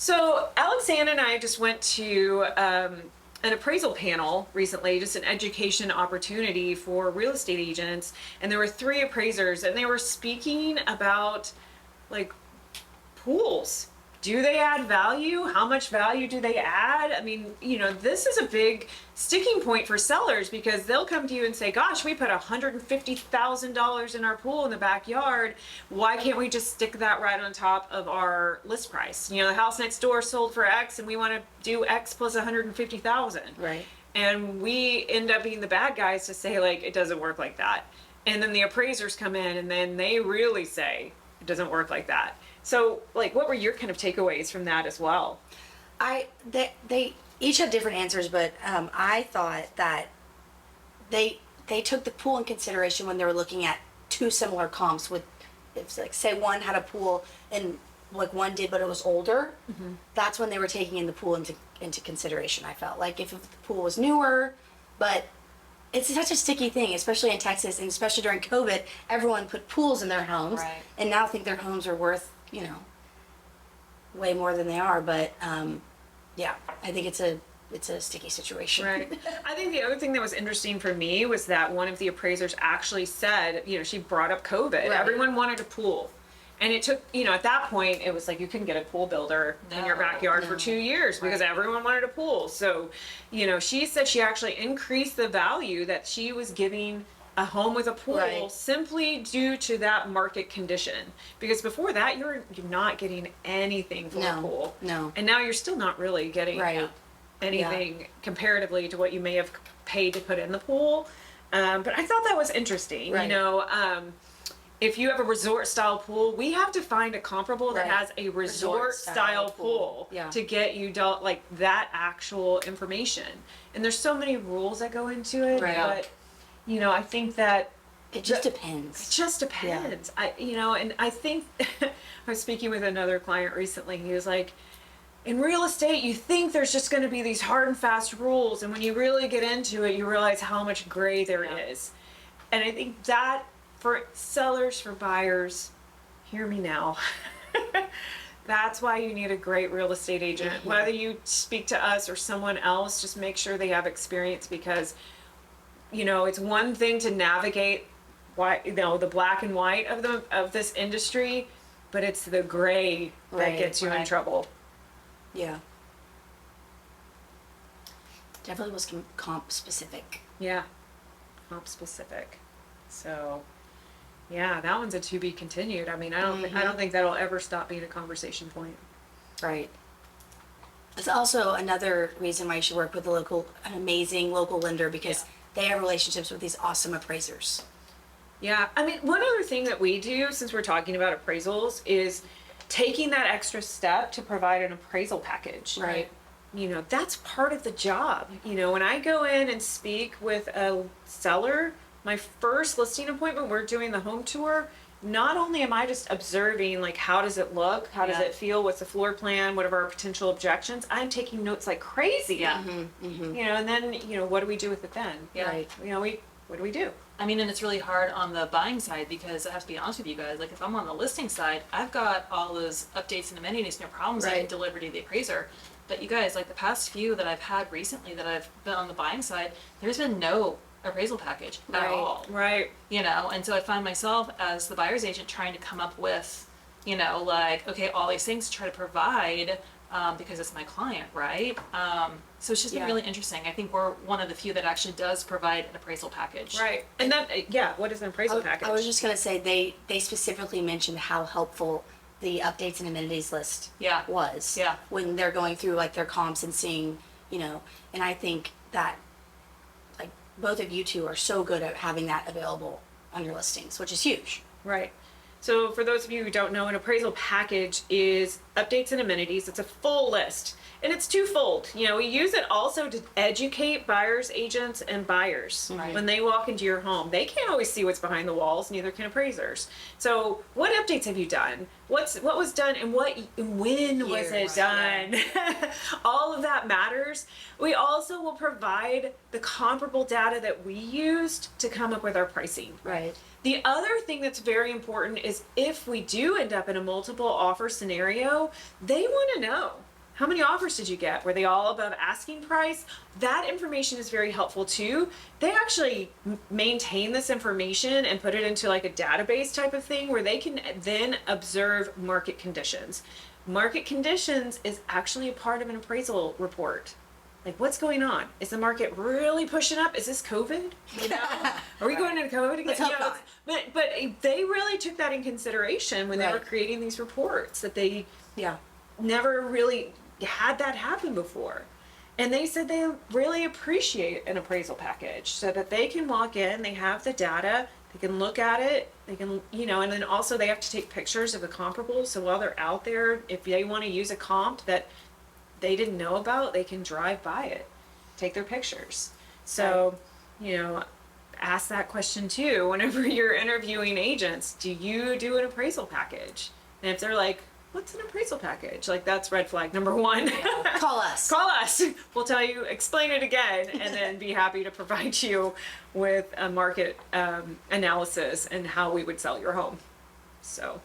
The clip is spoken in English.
So Alexandra and I just went to an appraisal panel recently, just an education opportunity for real estate agents. And there were three appraisers and they were speaking about like pools. Do they add value? How much value do they add? I mean, this is a big sticking point for sellers because they'll come to you and say, gosh, we put $150,000 in our pool in the backyard. Why can't we just stick that right on top of our list price? The house next door sold for X and we want to do X plus 150,000. Right. And we end up being the bad guys to say, like, it doesn't work like that. And then the appraisers come in and then they really say it doesn't work like that. So, like, what were your kind of takeaways from that as well? They each have different answers, but I thought that they took the pool in consideration when they were looking at two similar comps. With, if like say one had a pool and like one did, but it was older, that's when they were taking in the pool into consideration. I felt like if the pool was newer, but it's such a sticky thing, especially in Texas, and especially during COVID, everyone put pools in their homes, Right. and now think their homes are worth, way more than they are. But yeah, I think it's a sticky situation. Right. I think the other thing that was interesting for me was that one of the appraisers actually said, she brought up COVID. Right. Everyone wanted a pool. And it took, at that point, it was like you couldn't get a pool builder in your backyard for 2 years because everyone wanted a pool. So, she said she actually increased the value that she was giving a home with a pool simply due to that market condition. Because before that, you're not getting anything for a pool. No. And now you're still not really getting anything comparatively to what you may have paid to put in the pool. But I thought that was interesting. Right. If you have a resort style pool, we have to find a comparable that has a resort style pool to get you that actual information. And there's so many rules that go into it, but I think that it just depends. It just depends. And I think I was speaking with another client recently. He was like, in real estate, you think there's just going to be these hard and fast rules, and when you really get into it, you realize how much gray there is. And I think that for sellers, for buyers, hear me now. That's why you need a great real estate agent. Whether you speak to us or someone else, just make sure they have experience, because it's one thing to navigate the black and white of this industry, but it's the gray that gets you in trouble. Yeah. Definitely was comp specific. Yeah. Comp specific. So, yeah, that one's a to be continued. I mean, I don't think that'll ever stop being a conversation point. Right. It's also another reason why you should work with an amazing local lender, because they have relationships with these awesome appraisers. Yeah. I mean, one other thing that we do, since we're talking about appraisals, is taking that extra step to provide an appraisal package. Right. That's part of the job. When I go in and speak with a seller, my first listing appointment, we're doing the home tour. Not only am I just observing, like, how does it look? How does it feel? What's the floor plan? What are our potential objections? I'm taking notes like crazy. Yeah. And then, what do we do with it then? Yeah. Right. What do we do? I mean, and it's really hard on the buying side, because I have to be honest with you guys, like, if I'm on the listing side, I've got all those updates and amenities, no problems, I can deliver to the appraiser. But you guys, like, the past few that I've had recently that I've been on the buying side, there's been no appraisal package at all. Right. And so I find myself as the buyer's agent trying to come up with, okay, all these things to try to provide, because it's my client, right? So it's just been really interesting. I think we're one of the few that actually does provide an appraisal package. Right. And that, what is an appraisal package? I was just going to say, they specifically mentioned how helpful the updates and amenities list was when they're going through like their comps and seeing, and I think that like both of you two are so good at having that available on your listings, which is huge. Right. So for those of you who don't know, an appraisal package is updates and amenities. It's a full list. And it's twofold. We use it also to educate buyers, agents, and buyers. Right. When they walk into your home. They can't always see what's behind the walls, neither can appraisers. So what updates have you done? What was done, and when was it done? All of that matters. We also will provide the comparable data that we used to come up with our pricing. Right. The other thing that's very important is if we do end up in a multiple offer scenario, they want to know. How many offers did you get? Were they all above asking price? That information is very helpful too. They actually maintain this information and put it into like a database type of thing where they can then observe market conditions. Market conditions is actually a part of an appraisal report. Like, what's going on? Is the market really pushing up? Is this COVID? You know, are we going into COVID again? Let's hope You know, not. but they really took that in consideration when they were Right. creating these reports, that they Yeah. never really had that happen before. And they said they really appreciate an appraisal package so that they can walk in, they have the data, they can look at it, they can, you know, and then also they have to take pictures of the comparables. So while they're out there, if they want to use a comp that they didn't know about, they can drive by it, take their pictures. So, you know, ask that question too whenever you're interviewing agents. Do you do an appraisal package? And if they're like, what's an appraisal package? Like, that's red flag number one. Call us. Call us. We'll tell you, explain it again, and then be happy to provide you with a market analysis and how we would sell your home. So.